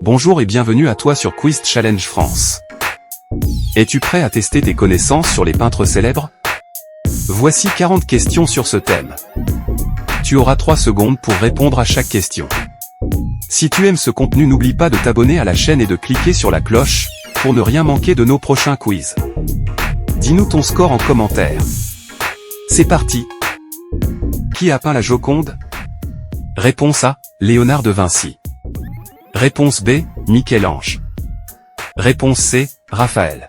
Bonjour et bienvenue à toi sur Quiz Challenge France. Es-tu prêt à tester tes connaissances sur les peintres célèbres? Voici 40 questions sur ce thème. Tu auras 3 secondes pour répondre à chaque question. Si tu aimes ce contenu, n'oublie pas de t'abonner à la chaîne et de cliquer sur la cloche, pour ne rien manquer de nos prochains quiz. Dis-nous ton score en commentaire. C'est parti! Qui a peint la Joconde? Réponse A, Léonard de Vinci. Réponse B, Michel-Ange. Réponse C, Raphaël.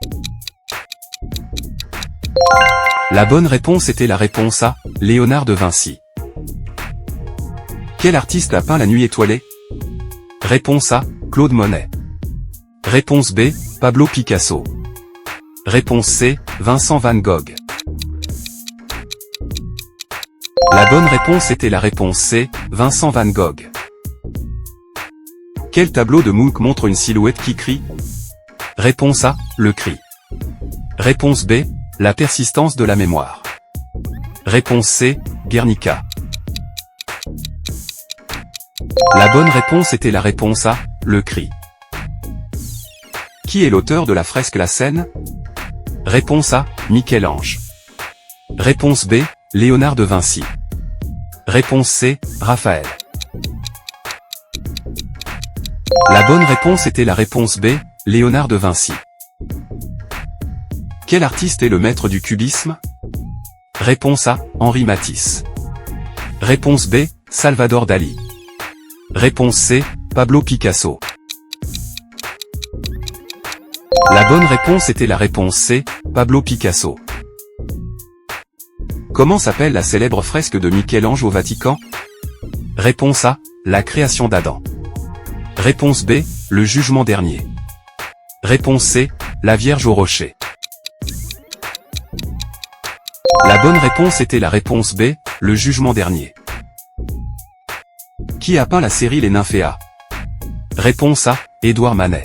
La bonne réponse était la réponse A, Léonard de Vinci. Quel artiste a peint la nuit étoilée? Réponse A, Claude Monet. Réponse B, Pablo Picasso. Réponse C, Vincent van Gogh. La bonne réponse était la réponse C, Vincent van Gogh. Quel tableau de Munch montre une silhouette qui crie? Réponse A, le cri. Réponse B, la persistance de la mémoire. Réponse C, Guernica. La bonne réponse était la réponse A, le cri. Qui est l'auteur de la fresque La Seine? Réponse A, Michel-Ange. Réponse B, Léonard de Vinci. Réponse C, Raphaël. La bonne réponse était la réponse B, Léonard de Vinci. Quel artiste est le maître du cubisme? Réponse A, Henri Matisse. Réponse B, Salvador Dali. Réponse C, Pablo Picasso. La bonne réponse était la réponse C, Pablo Picasso. Comment s'appelle la célèbre fresque de Michel-Ange au Vatican? Réponse A, la création d'Adam. Réponse B, le jugement dernier. Réponse C, la Vierge au rocher. La bonne réponse était la réponse B, le jugement dernier. Qui a peint la série Les Nymphéas? Réponse A, Édouard Manet.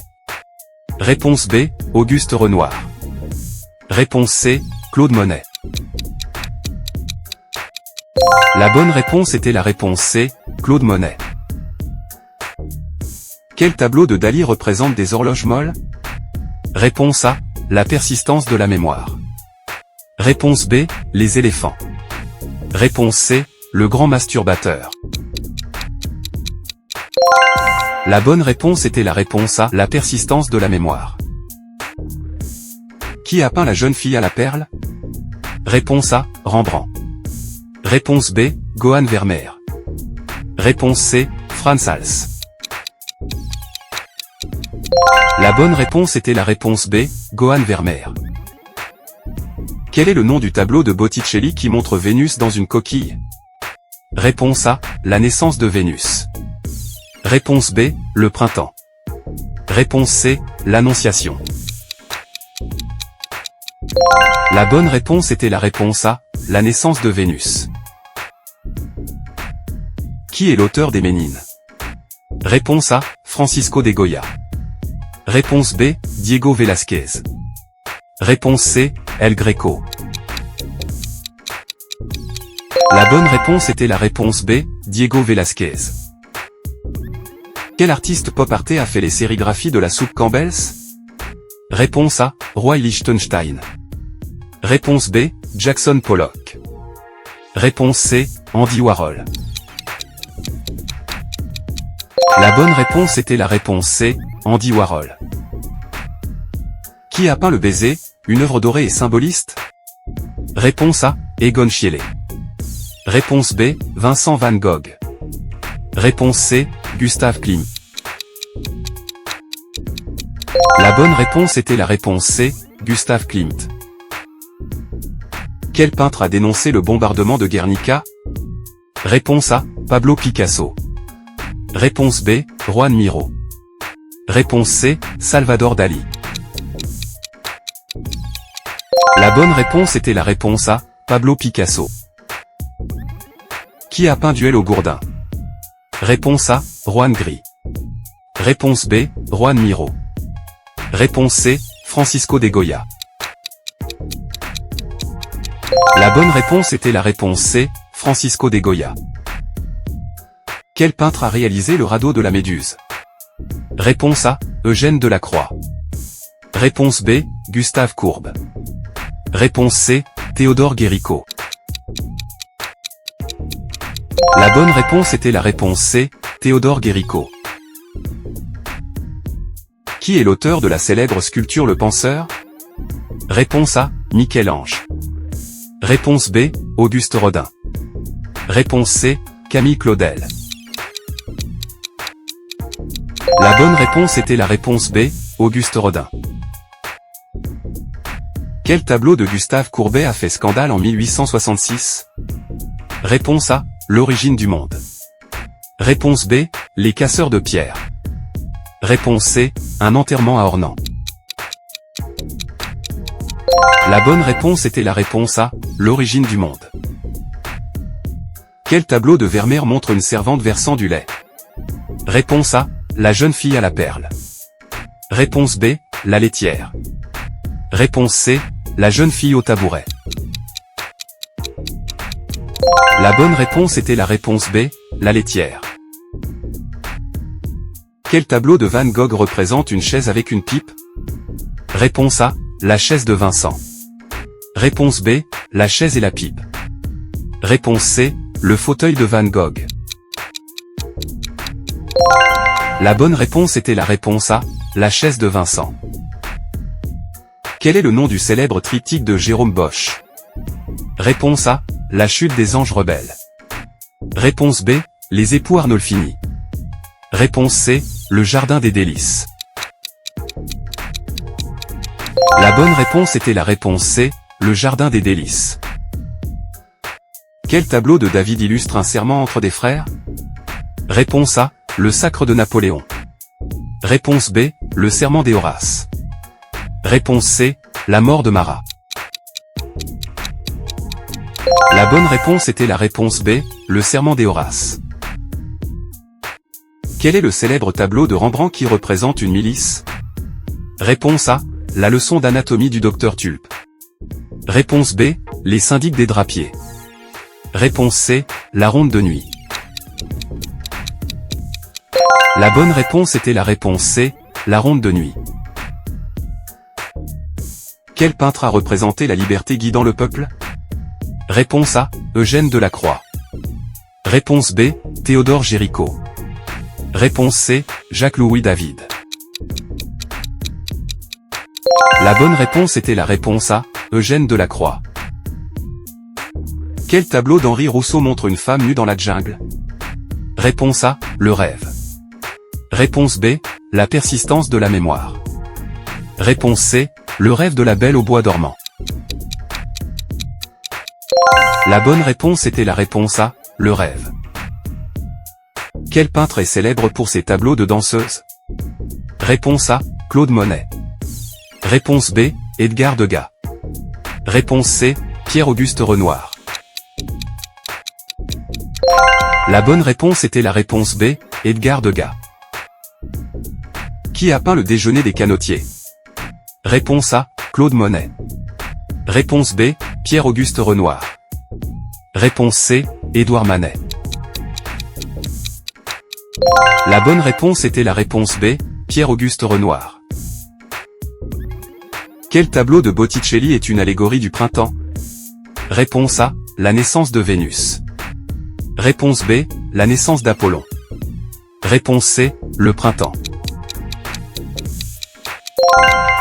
Réponse B, Auguste Renoir. Réponse C, Claude Monet. La bonne réponse était la réponse C, Claude Monet. Quel tableau de Dali représente des horloges molles? Réponse A, la persistance de la mémoire. Réponse B, les éléphants. Réponse C, le grand masturbateur. La bonne réponse était la réponse A, la persistance de la mémoire. Qui a peint la jeune fille à la perle? Réponse A, Rembrandt. Réponse B, Johann Vermeer. Réponse C, Frans Hals. La bonne réponse était la réponse B, Johann Vermeer. Quel est le nom du tableau de Botticelli qui montre Vénus dans une coquille? Réponse A, la naissance de Vénus. Réponse B, le printemps. Réponse C, l'Annonciation. La bonne réponse était la réponse A, la naissance de Vénus. Qui est l'auteur des Ménines? Réponse A, Francisco de Goya. Réponse B, Diego Velázquez. Réponse C, El Greco. La bonne réponse était la réponse B, Diego Velázquez. Quel artiste pop art a fait les sérigraphies de la soupe Campbell's? Réponse A, Roy Lichtenstein. Réponse B, Jackson Pollock. Réponse C, Andy Warhol. La bonne réponse était la réponse C, Andy Warhol. Qui a peint le baiser, une œuvre dorée et symboliste? Réponse A, Egon Schiele. Réponse B, Vincent van Gogh. Réponse C, Gustav Klimt. La bonne réponse était la réponse C, Gustav Klimt. Quel peintre a dénoncé le bombardement de Guernica? Réponse A, Pablo Picasso. Réponse B, Juan Miró. Réponse C, Salvador Dali. La bonne réponse était la réponse A, Pablo Picasso. Qui a peint Duel au Gourdin? Réponse A, Juan Gris. Réponse B, Juan Miró. Réponse C, Francisco de Goya. La bonne réponse était la réponse C, Francisco de Goya. Quel peintre a réalisé le radeau de la Méduse? Réponse A, Eugène Delacroix. Réponse B, Gustave Courbe. Réponse C, Théodore Guéricault. La bonne réponse était la réponse C, Théodore Guéricault. Qui est l'auteur de la célèbre sculpture Le Penseur? Réponse A, Michel-Ange. Réponse B, Auguste Rodin. Réponse C, Camille Claudel. La bonne réponse était la réponse B, Auguste Rodin. Quel tableau de Gustave Courbet a fait scandale en 1866? Réponse A, L'origine du monde. Réponse B, Les casseurs de pierre. Réponse C, Un enterrement à Ornans. La bonne réponse était la réponse A, L'origine du monde. Quel tableau de Vermeer montre une servante versant du lait? Réponse A, La jeune fille à la perle. Réponse B, La laitière. Réponse C, La jeune fille au tabouret. La bonne réponse était la réponse B, La laitière. Quel tableau de Van Gogh représente une chaise avec une pipe? Réponse A, La chaise de Vincent. Réponse B, La chaise et la pipe. Réponse C, Le fauteuil de Van Gogh. La bonne réponse était la réponse A, La chaise de Vincent. Quel est le nom du célèbre triptyque de Jérôme Bosch? Réponse A, La chute des anges rebelles. Réponse B, Les époux Arnolfini. Réponse C, Le jardin des délices. La bonne réponse était la réponse C, Le jardin des délices. Quel tableau de David illustre un serment entre des frères? Réponse A, Le sacre de Napoléon. Réponse B, Le serment des Horaces. Réponse C, La mort de Marat. La bonne réponse était la réponse B, Le serment des Horaces. Quel est le célèbre tableau de Rembrandt qui représente une milice? Réponse A, La leçon d'anatomie du docteur Tulpe. Réponse B, Les syndics des drapiers. Réponse C, La ronde de nuit. La bonne réponse était la réponse C, La ronde de nuit. Quel peintre a représenté la liberté guidant le peuple? Réponse A, Eugène Delacroix. Réponse B, Théodore Guéricault. Réponse C, Jacques-Louis David. La bonne réponse était la réponse A, Eugène Delacroix. Quel tableau d'Henri Rousseau montre une femme nue dans la jungle? Réponse A, Le rêve. Réponse B, La persistance de la mémoire. Réponse C, Le rêve de la belle au bois dormant. La bonne réponse était la réponse A, Le rêve. Quel peintre est célèbre pour ses tableaux de danseuses? Réponse A, Claude Monet. Réponse B, Edgar Degas. Réponse C, Pierre-Auguste Renoir. La bonne réponse était la réponse B, Edgar Degas. Qui a peint le déjeuner des canotiers? Réponse A, Claude Monet. Réponse B, Pierre-Auguste Renoir. Réponse C, Édouard Manet. La bonne réponse était la réponse B, Pierre-Auguste Renoir. Quel tableau de Botticelli est une allégorie du printemps? Réponse A, La naissance de Vénus. Réponse B, La naissance d'Apollon. Réponse C, Le printemps.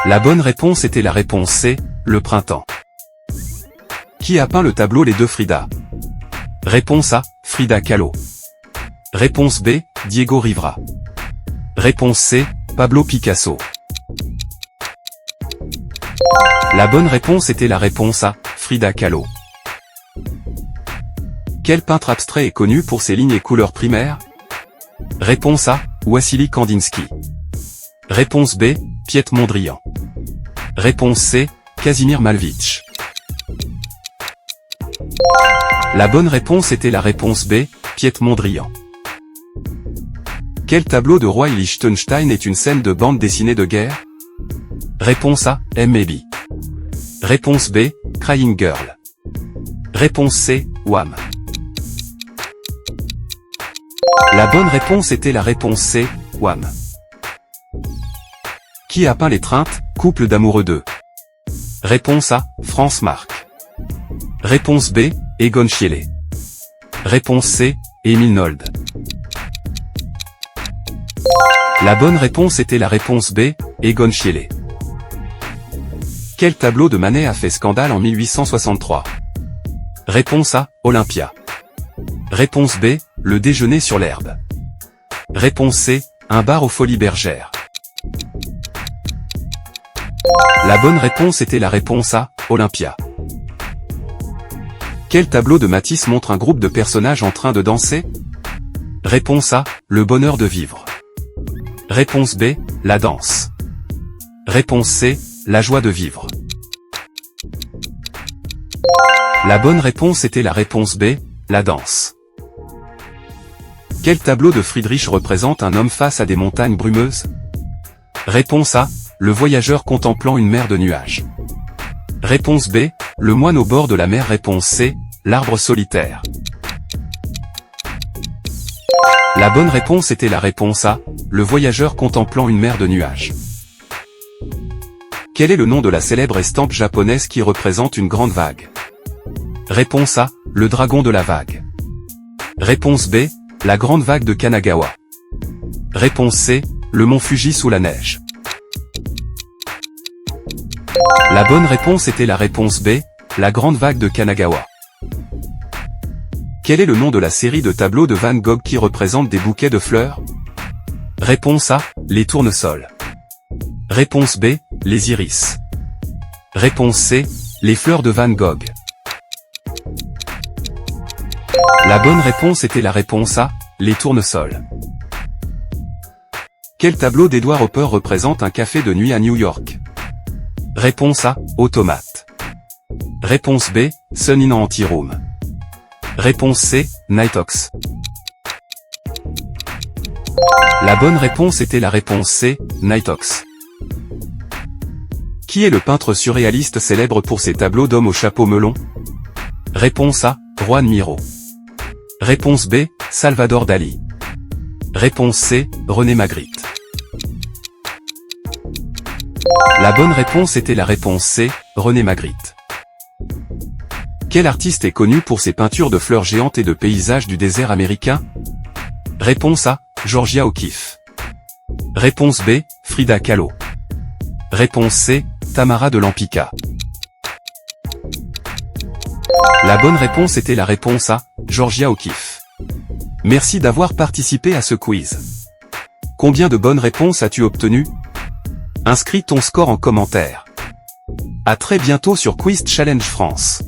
La bonne réponse était la réponse C, Le printemps. Qui a peint le tableau Les deux Frida? Réponse A, Frida Kahlo. Réponse B, Diego Rivera. Réponse C, Pablo Picasso. La bonne réponse était la réponse A, Frida Kahlo. Quel peintre abstrait est connu pour ses lignes et couleurs primaires? Réponse A, Wassily Kandinsky. Réponse B, Piet Mondrian. Réponse C, Casimir Malevich. La bonne réponse était la réponse B, Piet Mondrian. Quel tableau de Roy Lichtenstein est une scène de bande dessinée de guerre? Réponse A, M.A.B. Réponse B, Crying Girl. Réponse C, Wham. La bonne réponse était la réponse C, Wham. Qui a peint l'étreinte, couple d'amoureux 2? Réponse A, France Marc. Réponse B, Egon Schiele. Réponse C, Émile Nolde. La bonne réponse était la réponse B, Egon Schiele. Quel tableau de Manet a fait scandale en 1863? Réponse A, Olympia. Réponse B, Le déjeuner sur l'herbe. Réponse C, Un bar aux Folies Bergères. La bonne réponse était la réponse A, Olympia. Quel tableau de Matisse montre un groupe de personnages en train de danser? Réponse A, Le bonheur de vivre. Réponse B, La danse. Réponse C, La joie de vivre. La bonne réponse était la réponse B, La danse. Quel tableau de Friedrich représente un homme face à des montagnes brumeuses? Réponse A, Le voyageur contemplant une mer de nuages. Réponse B, Le moine au bord de la mer. Réponse C, L'arbre solitaire. La bonne réponse était la réponse A, Le voyageur contemplant une mer de nuages. Quel est le nom de la célèbre estampe japonaise qui représente une grande vague? Réponse A, Le dragon de la vague. Réponse B, La grande vague de Kanagawa. Réponse C, Le mont Fuji sous la neige. La bonne réponse était la réponse B, La grande vague de Kanagawa. Quel est le nom de la série de tableaux de Van Gogh qui représente des bouquets de fleurs? Réponse A, Les tournesols. Réponse B, Les iris. Réponse C, Les fleurs de Van Gogh. La bonne réponse était la réponse A, Les tournesols. Quel tableau d'Edward Hopper représente un café de nuit à New York? Réponse A, Automate. Réponse B, Sun in Anti-Room. Réponse C, Nighthawks. La bonne réponse était la réponse C, Nighthawks. Qui est le peintre surréaliste célèbre pour ses tableaux d'hommes au chapeau melon? Réponse A, Juan Miro. Réponse B, Salvador Dali. Réponse C, René Magritte. La bonne réponse était la réponse C, René Magritte. Quel artiste est connu pour ses peintures de fleurs géantes et de paysages du désert américain? Réponse A, Georgia O'Keeffe. Réponse B, Frida Kahlo. Réponse C, Tamara de Lempicka. La bonne réponse était la réponse A, Georgia O'Keeffe. Merci d'avoir participé à ce quiz. Combien de bonnes réponses as-tu obtenues? Inscris ton score en commentaire. À très bientôt sur Quiz Challenge France.